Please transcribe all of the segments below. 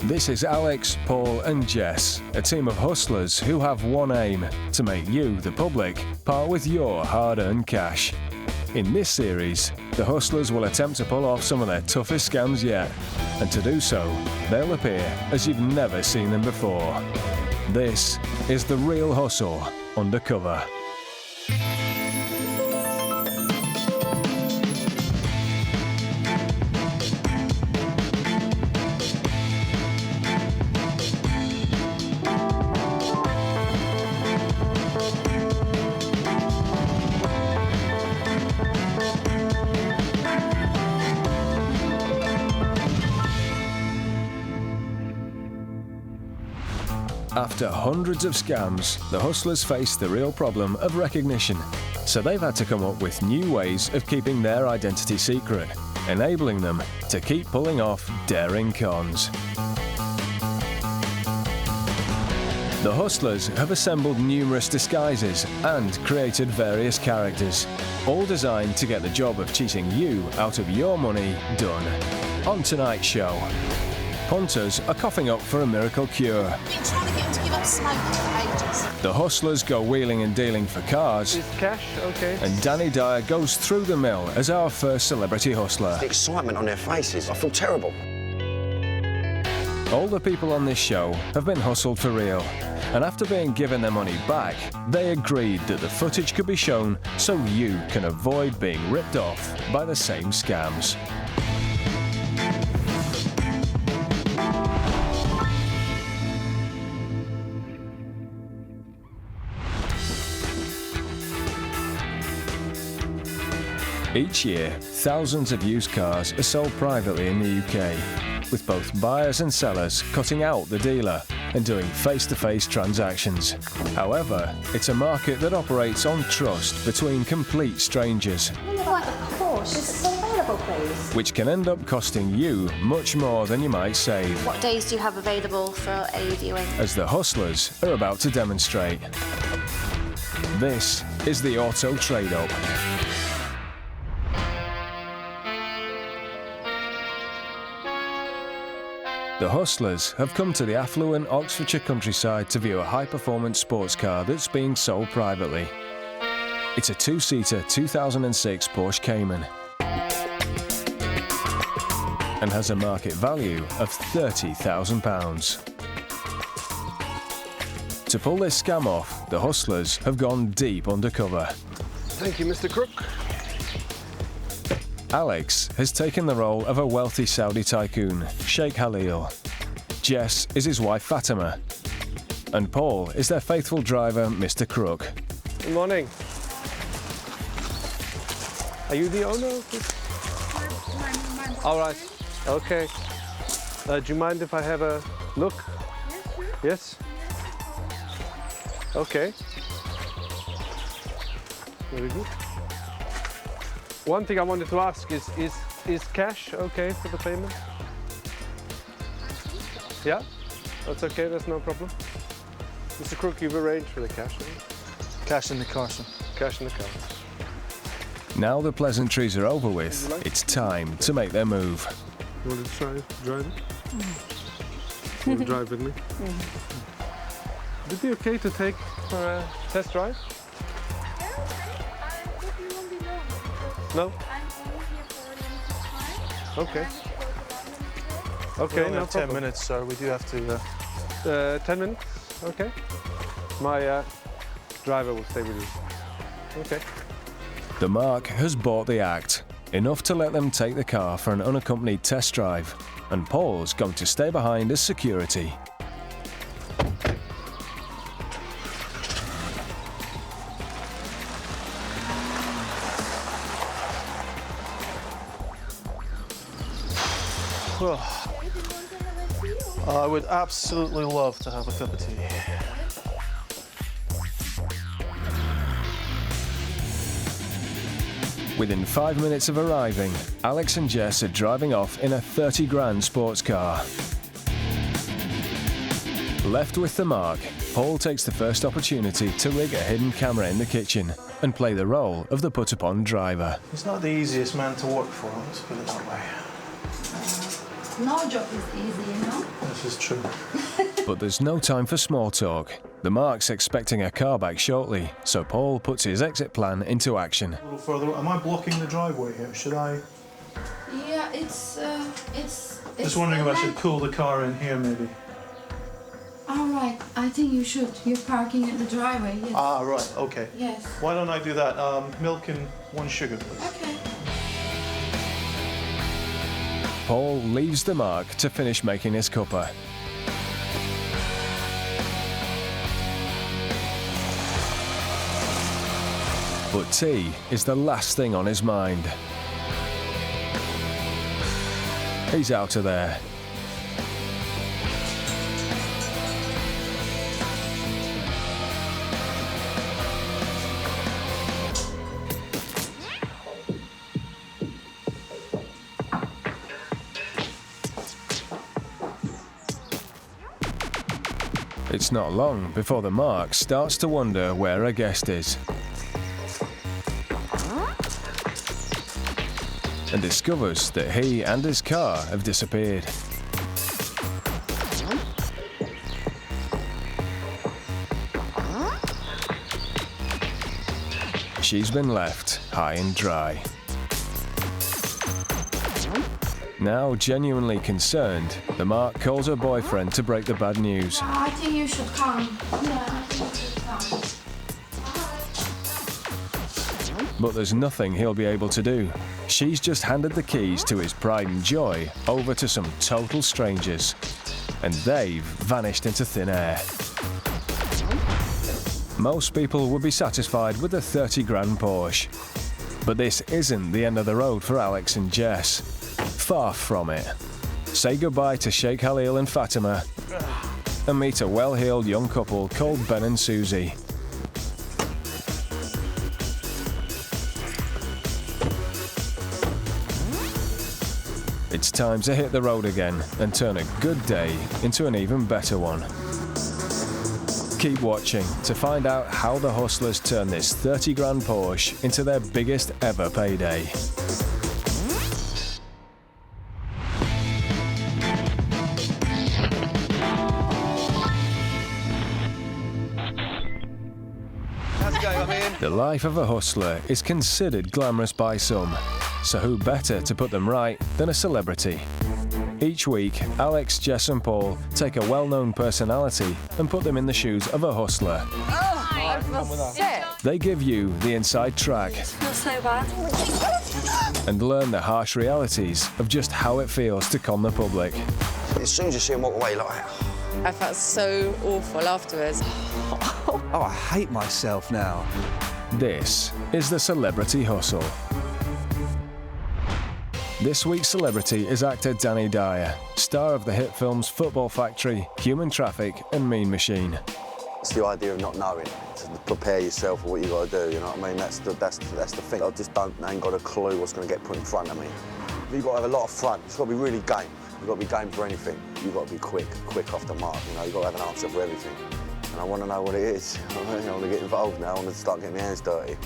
This is Alex, Paul and Jess, a team of hustlers who have one aim: to make you, the public, part with your hard-earned cash. In this series, the hustlers will attempt to pull off some of their toughest scams yet, and to do so, they'll appear as you've never seen them before. This is The Real Hustle Undercover. After hundreds of scams, the hustlers face the real problem of recognition, so they've had to come up with new ways of keeping their identity secret, enabling them to keep pulling off daring cons. The hustlers have assembled numerous disguises and created various characters, all designed to get the job of cheating you out of your money done. On tonight's show, punters are coughing up for a miracle cure. Been trying to get him to give up smoking for ages. The hustlers go wheeling and dealing for cars. Is cash okay? And Danny Dyer goes through the mill as our first celebrity hustler. The excitement on their faces, I feel terrible. All the people on this show have been hustled for real, and after being given their money back, they agreed that the footage could be shown so you can avoid being ripped off by the same scams. Each year, thousands of used cars are sold privately in the UK, with both buyers and sellers cutting out the dealer and doing face-to-face transactions. However, it's a market that operates on trust between complete strangers, Of course, is it available, please? which can end up costing you much more than you might save, What days do you have available for a viewing? as the hustlers are about to demonstrate. This is the Auto Trade-Up. The hustlers have come to the affluent Oxfordshire countryside to view a high-performance sports car that's being sold privately. It's a two-seater 2006 Porsche Cayman and has a market value of £30,000. To pull this scam off, the hustlers have gone deep undercover. Thank you, Mr. Crook. Alex has taken the role of a wealthy Saudi tycoon, Sheikh Khalil. Jess is his wife Fatima. And Paul is their faithful driver, Mr. Crook. Good morning. Are you the owner of this? All right. Okay. Do you mind if I have a look? Yes? Okay. Very good. One thing I wanted to ask is cash okay for the payment? Yeah? That's okay, that's no problem. Mr. Crook, you've arranged for the cash, haven't you? Cash in the car, sir. Cash in the car. Now the pleasantries are over with, it's time to make their move. You want to try drive it? You want to drive with me? Would it be okay to take for a test drive? Yeah, okay. But you won't be long. because No? I'm only here for a limited time. Okay. And I need to go to London. Okay, We only no have 10 problem. minutes, sir. We do have to... 10 minutes? Okay. My driver will stay with you. Okay. The mark has bought the act, enough to let them take the car for an unaccompanied test drive, and Paul's going to stay behind as security. I would absolutely love to have a cup of tea. Within 5 minutes of arriving, Alex and Jess are driving off in a 30 grand sports car. Left with the mark, Paul takes the first opportunity to rig a hidden camera in the kitchen and play the role of the put-upon driver. He's not the easiest man to work for, let's put it that way. No job is easy, you know? This is true. But there's no time for small talk. The Mark's expecting a car back shortly, so Paul puts his exit plan into action. A little further. Am I blocking the driveway here? Should I? Yeah, it's Just wondering if I should pull the car in here, maybe. All right, I think you should. You're parking in the driveway, yes. Ah, right. Okay. Yes. Why don't I do that? Milk and 1 sugar, please. Okay. Paul leaves the Mark to finish making his cuppa. But tea is the last thing on his mind. He's out of there. It's not long before the Mark starts to wonder where a guest is. And discovers that he and his car have disappeared. She's been left high and dry. Now genuinely concerned, the Mark calls her boyfriend to break the bad news. I think you should come. Yeah, I think you should come. But there's nothing he'll be able to do. She's just handed the keys to his pride and joy over to some total strangers. And they've vanished into thin air. Most people would be satisfied with a 30 grand Porsche. But this isn't the end of the road for Alex and Jess. Far from it. Say goodbye to Sheikh Halil and Fatima and meet a well-heeled young couple called Ben and Susie. It's time to hit the road again and turn a good day into an even better one. Keep watching to find out how the hustlers turn this 30 grand Porsche into their biggest ever payday. The life of a hustler is considered glamorous by some, so who better to put them right than a celebrity? Each week, Alex, Jess and Paul take a well-known personality and put them in the shoes of a hustler. I feel sick. They give you the inside track Not so bad. and learn the harsh realities of just how it feels to con the public. As soon as you see him walk away like that. I felt so awful afterwards. Oh, I hate myself now. This is the Celebrity Hustle. This week's celebrity is actor Danny Dyer, star of the hit films Football Factory, Human Traffic and Mean Machine. It's the idea of not knowing, to prepare yourself for what you got to do, you know what I mean? That's the thing. I just ain't got a clue what's going to get put in front of me. You've got to have a lot of front. It's got to be really game. You've got to be game for anything. You've got to be quick off the mark, you know? You've got to have an answer for everything. And I want to know what it is. I want to get involved now. I want to start getting my hands dirty.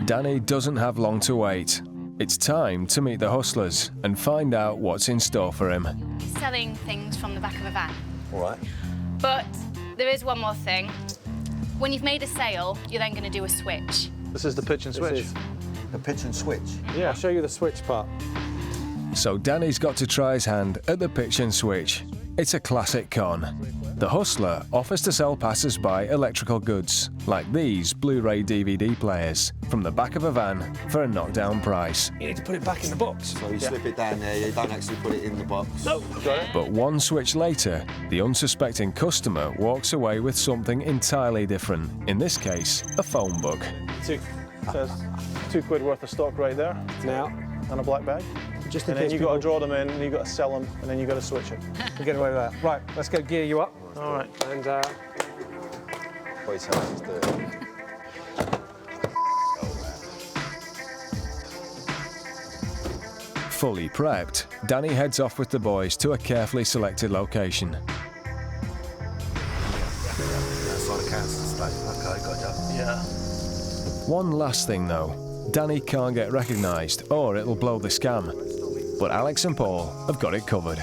Danny doesn't have long to wait. It's time to meet the hustlers and find out what's in store for him. Selling things from the back of a van. All right. But there is one more thing. When you've made a sale, you're then going to do a switch. This is the pitch and switch. The pitch and switch. Yeah, I'll show you the switch part. So Danny's got to try his hand at the pitch and switch. It's a classic con. The hustler offers to sell passers-by electrical goods, like these Blu-ray DVD players, from the back of a van for a knockdown price. You need to put it back in the box. So you slip it down there, you don't actually put it in the box. No. Got it? But one switch later, the unsuspecting customer walks away with something entirely different. In this case, a phone book. Says £2 worth of stock right there. Now. And a black bag. Just in And then case you've got to draw them in, and you've got to sell them, and then you've got to switch it. we get away with that. Right, let's go gear you up. All right. And Wait till I just do it. Fully prepped, Danny heads off with the boys to a carefully selected location. That's like a council estate. Okay, gotcha. yeah. One last thing though, Danny can't get recognised or it'll blow the scam. but Alex and Paul have got it covered.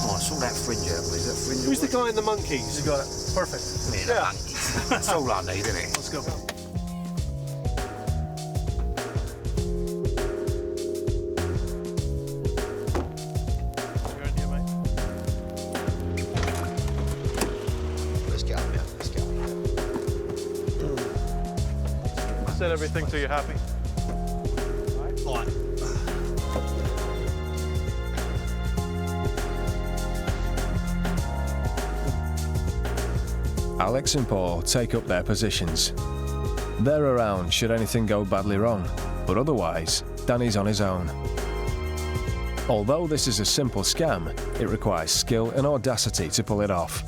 Oh, I saw that fringe out, please. That fringe. Who's the guy in the monkeys? You got it. Perfect. Yeah. That's all I need, isn't it? Let's go. Let's get up here. Let's get up here. Set everything so you're happy. All right. Alex and Paul take up their positions. They're around should anything go badly wrong, but otherwise, Danny's on his own. Although this is a simple scam, it requires skill and audacity to pull it off.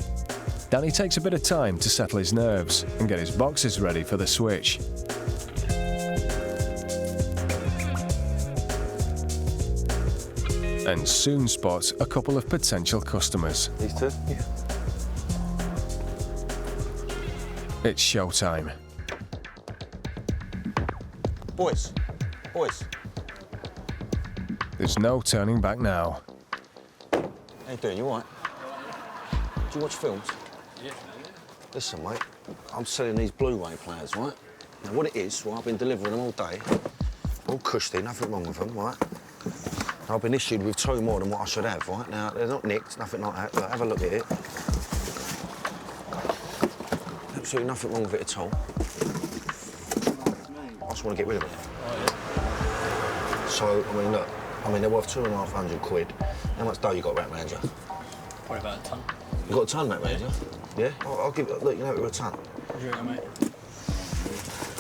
Danny takes a bit of time to settle his nerves and get his boxes ready for the switch. And soon spots a couple of potential customers. These two? Yeah. It's showtime. Boys. There's no turning back now. How you doing? You all right? Do you watch films? Yeah. Listen, mate, I'm selling these Blu-ray players, right? Now, what it is, right, I've been delivering them all day. All cushy, nothing wrong with them, right? I've been issued with 2 more than what I should have, right? Now, they're not nicked, nothing like that, but have a look at it. Absolutely nothing wrong with it at all. I just want to get rid of them. So, I mean, look, they're worth £2,500. How much dough you got, Rat Manager? Probably about a ton. You got a ton, Rat Manager? Yeah? I'll give it, look, you know, we're a ton. What do you reckon, mate?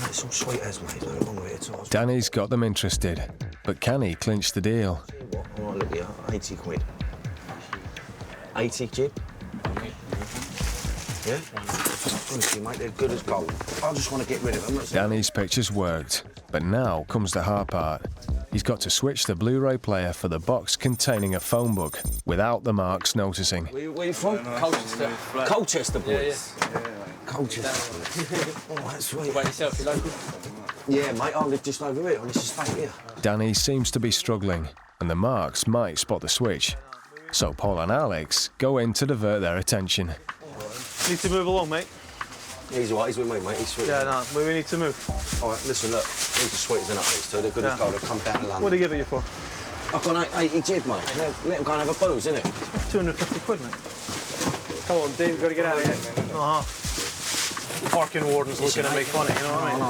It's all sweet as, mate, nothing wrong with it at all. Danny's got them interested, but can he clinch the deal? What? I might look here, £80. 80 jib? Yeah? Honestly, mate, they're good as gold. I just want to get rid of them. Danny's pictures worked, but now comes the hard part. He's got to switch the Blu-ray player for the box containing a phone book without the marks noticing. Where you from? Colchester. Colchester, boys. Yeah. Colchester. Oh, that's sweet. What about yourself, you local? Yeah, mate, I live just over here on this estate here. Danny seems to be struggling, and the marks might spot the switch. So Paul and Alex go in to divert their attention. Need to move along, mate. He's all right, he's with me, mate, he's sweet. Yeah, no, we need to move. All right, listen, look, these are sweet as an up, these two. They're good as gold, they've come down to London. What do they give it you for? I've got 80 jib, mate. Let them go and have a booze, innit? £250, mate. Come on, Dave, we've got to get out of here. Parking warden's looking to make funny, you know what I mean?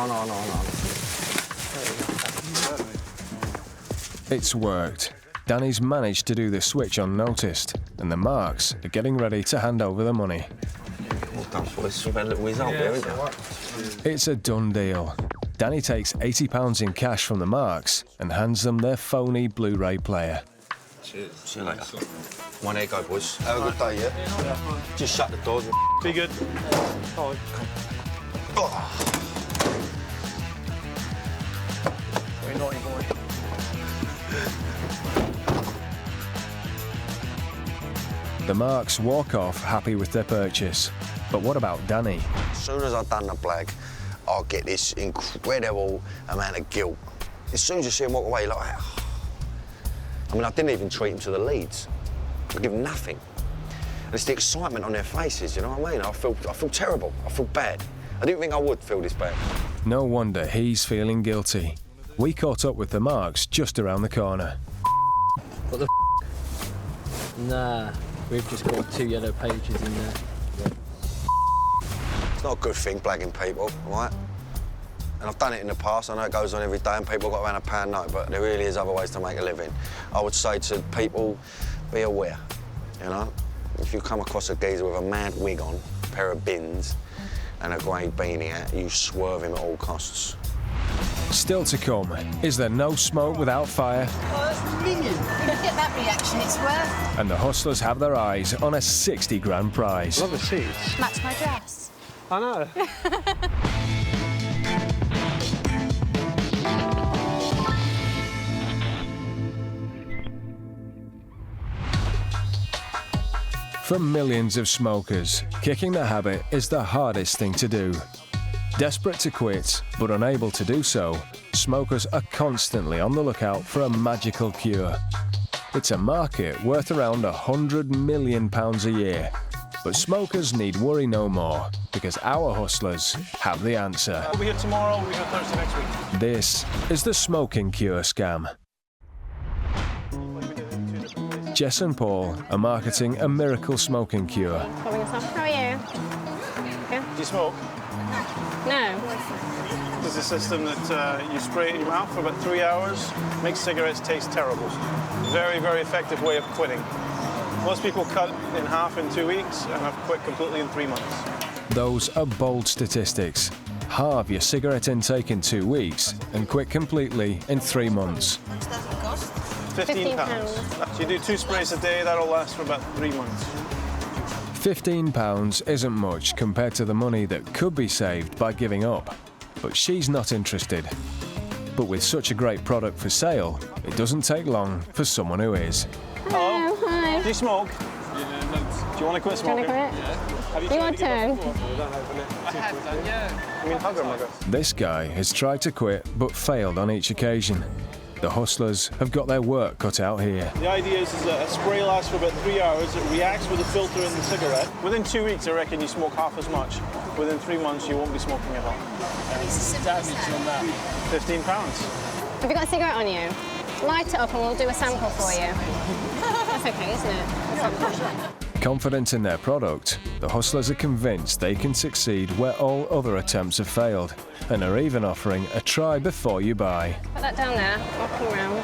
No. It's worked. Danny's managed to do the switch unnoticed, and the marks are getting ready to hand over the money. Well done, boys. You've had a little result there, isn't it? It's a done deal. Danny takes £80 in cash from the marks and hands them their phony Blu-ray player. Cheers. See you later. One there you go, boys. Have a good day, yeah? Just shut the doors. Be good. Oh. Very naughty boy. The marks walk off happy with their purchase. But what about Danny? As soon as I've done the blag, I'll get this incredible amount of guilt. As soon as you see him walk away, you're like, oh. I mean, I didn't even treat him to the leads. I give them nothing. And it's the excitement on their faces, you know what I mean? I feel terrible. I feel bad. I didn't think I would feel this bad. No wonder he's feeling guilty. We caught up with the marks just around the corner. What the Nah, we've just got 2 yellow pages in there. It's not a good thing, blagging people, right? And I've done it in the past. I know it goes on every day and people got around a pound note, but there really is other ways to make a living. I would say to people, be aware, you know? If you come across a geezer with a mad wig on, a pair of bins, and a grey beanie hat, you swerve him at all costs. Still to come, is there no smoke without fire? Oh, that's minging. When you get that reaction, it's worth. And the hustlers have their eyes on a 60 grand prize. Love the seats. Match my dress. I know. For millions of smokers, kicking the habit is the hardest thing to do. Desperate to quit, but unable to do so, smokers are constantly on the lookout for a magical cure. It's a market worth around £100 million a year. But smokers need worry no more, because our hustlers have the answer. We'll be here tomorrow, we'll be here Thursday next week. This is the smoking cure scam. Jess and Paul are marketing a miracle smoking cure. How are you? Do you smoke? No. There's a system that you spray it in your mouth for about 3 hours, makes cigarettes taste terrible. Very, very effective way of quitting. Most people cut in half in 2 weeks, and I've quit completely in 3 months. Those are bold statistics. Halve your cigarette intake in 2 weeks and quit completely in 3 months. £15. So you do 2 sprays a day, that'll last for about 3 months. £15 isn't much compared to the money that could be saved by giving up. But she's not interested. But with such a great product for sale, it doesn't take long for someone who is. Hello, hi. Do you smoke? Do you want to quit smoking? Do you want to quit? Do you want to? I have done, yeah. I mean, hug him, I guess. This guy has tried to quit but failed on each occasion. The hustlers have got their work cut out here. The idea is that a spray lasts for about 3 hours. It reacts with the filter in the cigarette. Within 2 weeks, I reckon you smoke half as much. Within 3 months, you won't be smoking at all. Damage on that. £15. Have you got a cigarette on you? Light it up and we'll do a sample for you. That's okay, isn't it? Confident in their product, the hustlers are convinced they can succeed where all other attempts have failed, and are even offering a try before you buy. Put that down there, walking around.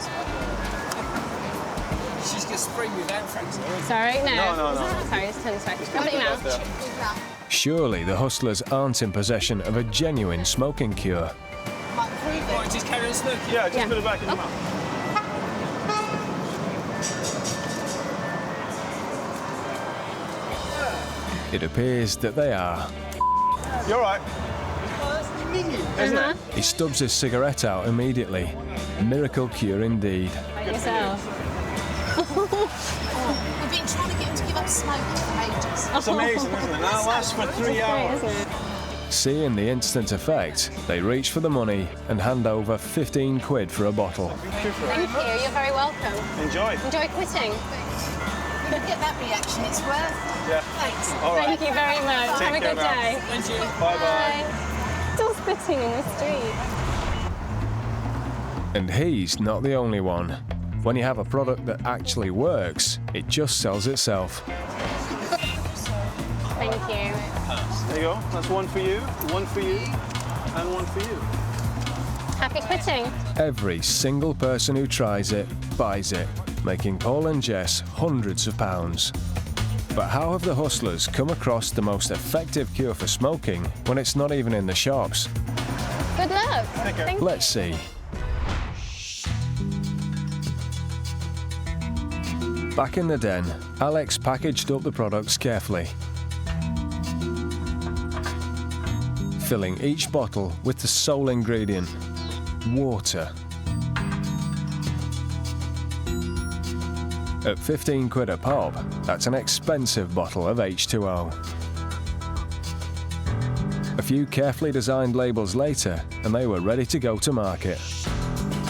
She's going to spray me with anthrax. Sorry, no. No. Sorry, just turn this way. Come in your mouth. Surely the hustlers aren't in possession of a genuine smoking cure. Right, just carry on smoking? Yeah, just put it back in your mouth. It appears that they are. You're right. Isn't it? He stubs his cigarette out immediately. Miracle cure indeed. Like yourself. We've been trying to get him to give up smoking for ages. It's amazing, isn't it? Now it lasts for 3 hours. Great, isn't it? Seeing the instant effect, they reach for the money and hand over 15 quid for a bottle. Thank you, you're very welcome. Enjoy. Enjoy quitting. You get that reaction, it's worth. Yeah. Thanks. All right. Thank you very much. Take Have a care good now. day. Thank you. Bye-bye. Still spitting in the street. And he's not the only one. When you have a product that actually works, it just sells itself. Thank you. There you go. That's one for you, and one for you. Happy quitting. Every single person who tries it buys it, making Paul and Jess hundreds of pounds. But how have the hustlers come across the most effective cure for smoking when it's not even in the shops? Good luck. Thank you. Let's see. Back in the den, Alex packaged up the products carefully, filling each bottle with the sole ingredient, water. At 15 quid a pop, that's an expensive bottle of H2O. A few carefully designed labels later, and they were ready to go to market.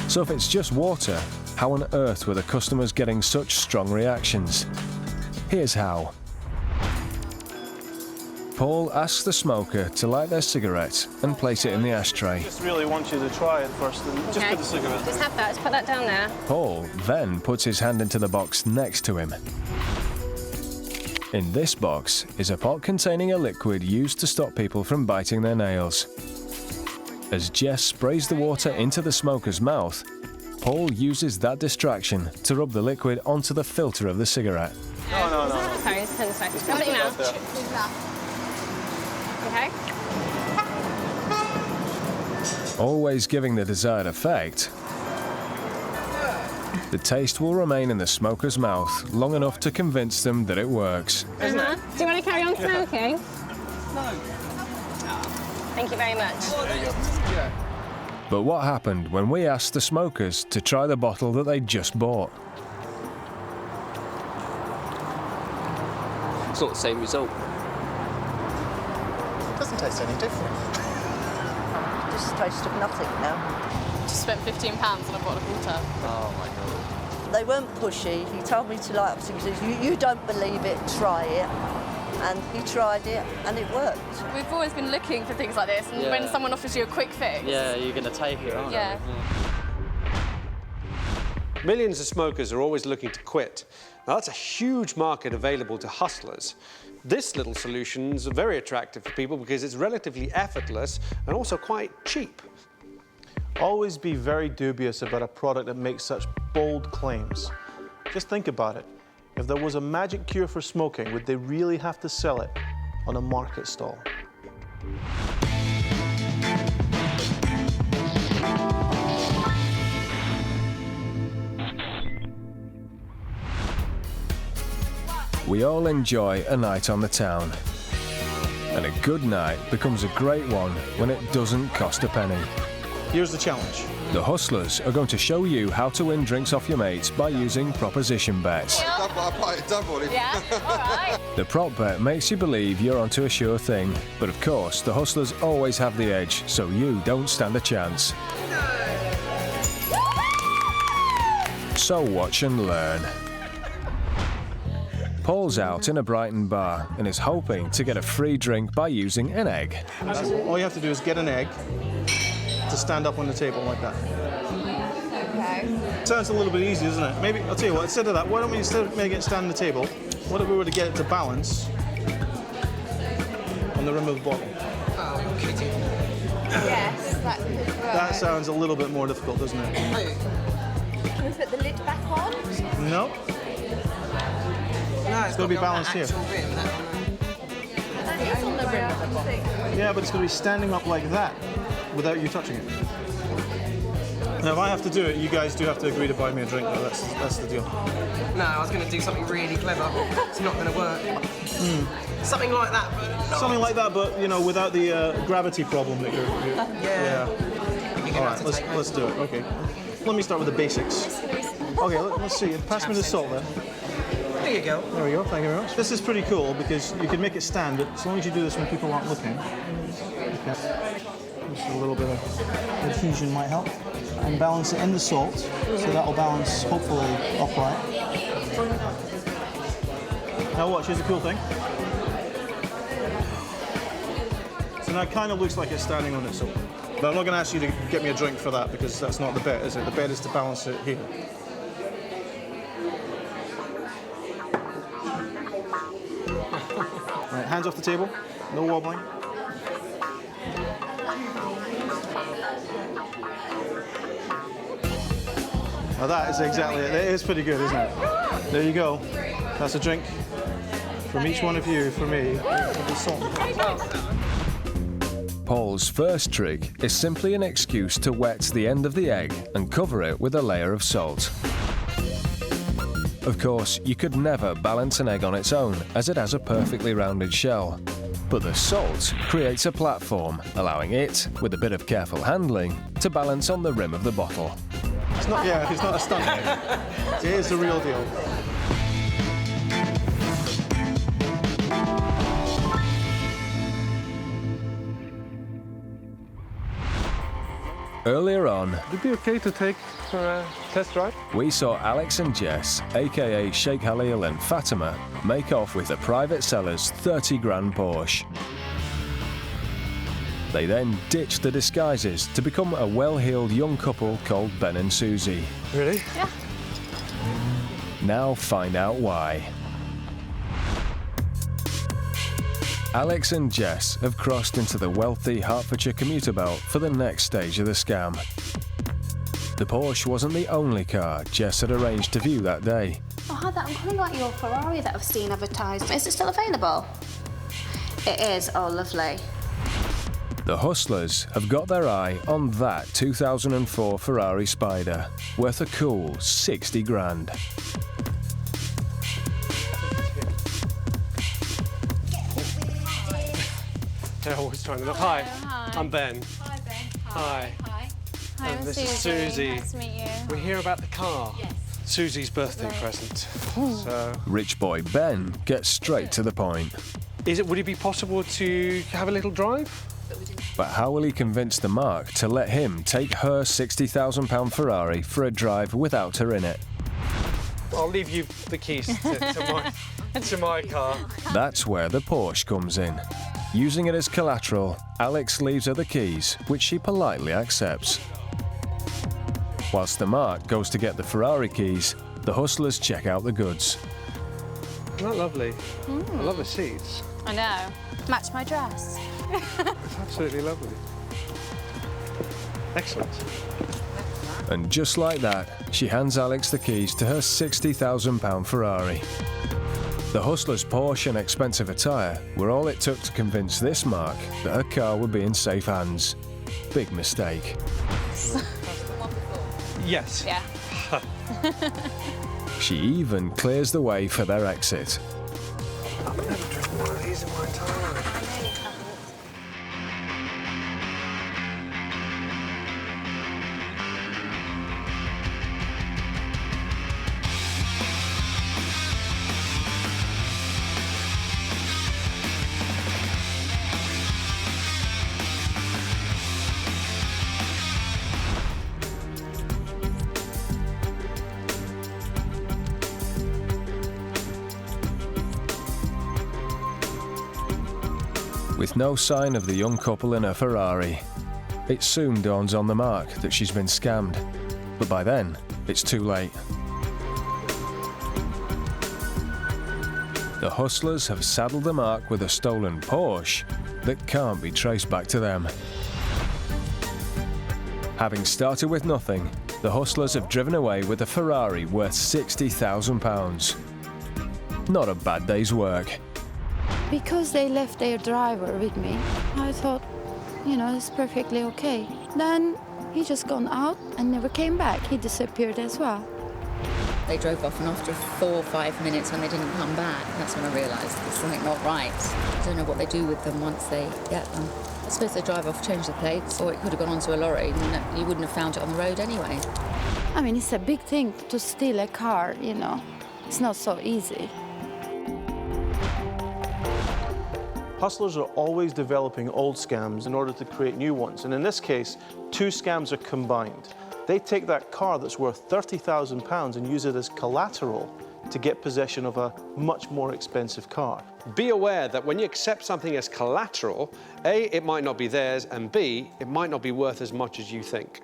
So if it's just water, how on earth were the customers getting such strong reactions? Here's how. Paul asks the smoker to light their cigarette and place it in the ashtray. I just really want you to try it first, and just put the cigarette Just there. have that. Just put that down there. Paul then puts his hand into the box next to him. In this box is a pot containing a liquid used to stop people from biting their nails. As Jess sprays the water into the smoker's mouth, Paul uses that distraction to rub the liquid onto the filter of the cigarette. No. Sorry, just turn this way. Come in your mouth. Okay. Always giving the desired effect, the taste will remain in the smoker's mouth long enough to convince them that it works. Do you want to carry on smoking? No. Thank you very much. But what happened when we asked the smokers to try the bottle that they'd just bought? It's not the same result. Doesn't taste any different. Just tastes of nothing now. just spent £15 on a bottle of water. Oh my god. They weren't pushy. He told me to like things. You don't believe it, try it. And he tried it, and it worked. We've always been looking for things like this, and when someone offers you a quick fix... Yeah, you're going to take it, aren't you? Yeah. Millions of smokers are always looking to quit. Now, that's a huge market available to hustlers. This little solution is very attractive for people because it's relatively effortless and also quite cheap. Always be very dubious about a product that makes such bold claims. Just think about it. If there was a magic cure for smoking, would they really have to sell it on a market stall? We all enjoy a night on the town. And a good night becomes a great one when it doesn't cost a penny. Here's the challenge. The Hustlers are going to show you how to win drinks off your mates by using proposition bets. Yeah, all right. The prop bet makes you believe you're onto a sure thing, but of course the Hustlers always have the edge, so you don't stand a chance. So watch and learn. Paul's out in a Brighton bar and is hoping to get a free drink by using an egg. All you have to do is get an egg to stand up on the table like that. Okay. Sounds a little bit easy, doesn't it? Maybe, I'll tell you what, instead of that, why don't we, instead of making it stand on the table, what if we were to get it to balance on the rim of the bottle? Oh, you're kidding. Yes, that could work. That sounds a little bit more difficult, doesn't it? Can we put the lid back on? No. No, it's got to be balanced here. That is on the rim of the bottle. Yeah, but it's going to be standing up like that without you touching it. Now, if I have to do it, you guys do have to agree to buy me a drink, though. That's the deal. No, I was going to do something really clever. It's not going to work. Something like that, but not. Something like that, but, you know, without the gravity problem that you're yeah. All right, let's do it. Okay. Let me start with the basics. Okay, let's see. Pass me the salt there. There you go. There we go, thank you very much. This is pretty cool because you can make it stand, but as long as you do this when people aren't looking. Okay. Just a little bit of adhesion might help. And balance it in the salt, so that'll balance, hopefully, upright. Now watch, here's the cool thing. So now it kind of looks like it's standing on its own. But I'm not going to ask you to get me a drink for that because that's not the bet, is it? The bet is to balance it here. Right, hands off the table, no wobbling. Now that is exactly it. It is pretty good, isn't it? There you go. That's a drink from each one of you, for me. Paul's first trick is simply an excuse to wet the end of the egg and cover it with a layer of salt. Of course, you could never balance an egg on its own, as it has a perfectly rounded shell. But the salt creates a platform, allowing it, with a bit of careful handling, to balance on the rim of the bottle. It's not a stunt egg. It is the real deal. Earlier on, Would it be okay to take for a test drive? we saw Alex and Jess, aka Sheikh Halil and Fatima, make off with a private seller's 30 grand Porsche. They then ditched the disguises to become a well-heeled young couple called Ben and Susie. Really? Yeah. Now find out why. Alex and Jess have crossed into the wealthy Hertfordshire commuter belt for the next stage of the scam. The Porsche wasn't the only car Jess had arranged to view that day. Oh, I'm calling about your Ferrari that I've seen advertised. Is it still available? It is. Oh, lovely. The Hustlers have got their eye on that 2004 Ferrari Spider, worth a cool 60 grand. They're always trying to look. Hi, Hi. I'm Ben. Hi, Ben. Hi. Hi. Hi, And I'm this Susie. is Susie. Nice to meet you. We're here about the car. Yes. Susie's birthday present. So, Rich boy Ben gets straight to the point. Would it be possible to have a little drive? But how will he convince the Mark to let him take her £60,000 Ferrari for a drive without her in it? I'll leave you the keys to my car. That's where the Porsche comes in. Using it as collateral, Alex leaves her the keys, which she politely accepts. Whilst the Mark goes to get the Ferrari keys, the hustlers check out the goods. Isn't that lovely? I love the seats. I know. Match my dress. It's absolutely lovely. Excellent. And just like that, she hands Alex the keys to her £60,000 Ferrari. The hustler's Porsche and expensive attire were all it took to convince this Mark that her car would be in safe hands. Big mistake. Yes. Yeah. She even clears the way for their exit. I've never driven one of these in my entire life. With no sign of the young couple in her Ferrari, it soon dawns on the Mark that she's been scammed. But by then, it's too late. The hustlers have saddled the Mark with a stolen Porsche that can't be traced back to them. Having started with nothing, the hustlers have driven away with a Ferrari worth £60,000. Not a bad day's work. Because they left their driver with me, I thought, you know, it's perfectly okay. Then he just gone out and never came back. He disappeared as well. They drove off, and after 4 or 5 minutes when they didn't come back, that's when I realised there's something not right. I don't know what they do with them once they get them. I suppose they drive off, change the plates, or it could have gone onto a lorry and you wouldn't have found it on the road anyway. I mean, it's a big thing to steal a car, you know. It's not so easy. Hustlers are always developing old scams in order to create new ones, and in this case, 2 scams are combined. They take that car that's worth £30,000 and use it as collateral to get possession of a much more expensive car. Be aware that when you accept something as collateral, A, it might not be theirs, and B, it might not be worth as much as you think.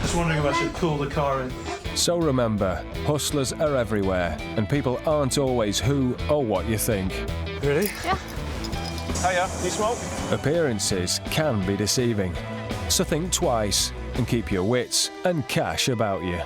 Just wondering if I should pull the car in. So remember, hustlers are everywhere, and people aren't always who or what you think. Ready? Yeah. Hiya, you smoke? Appearances can be deceiving, so think twice and keep your wits and cash about you.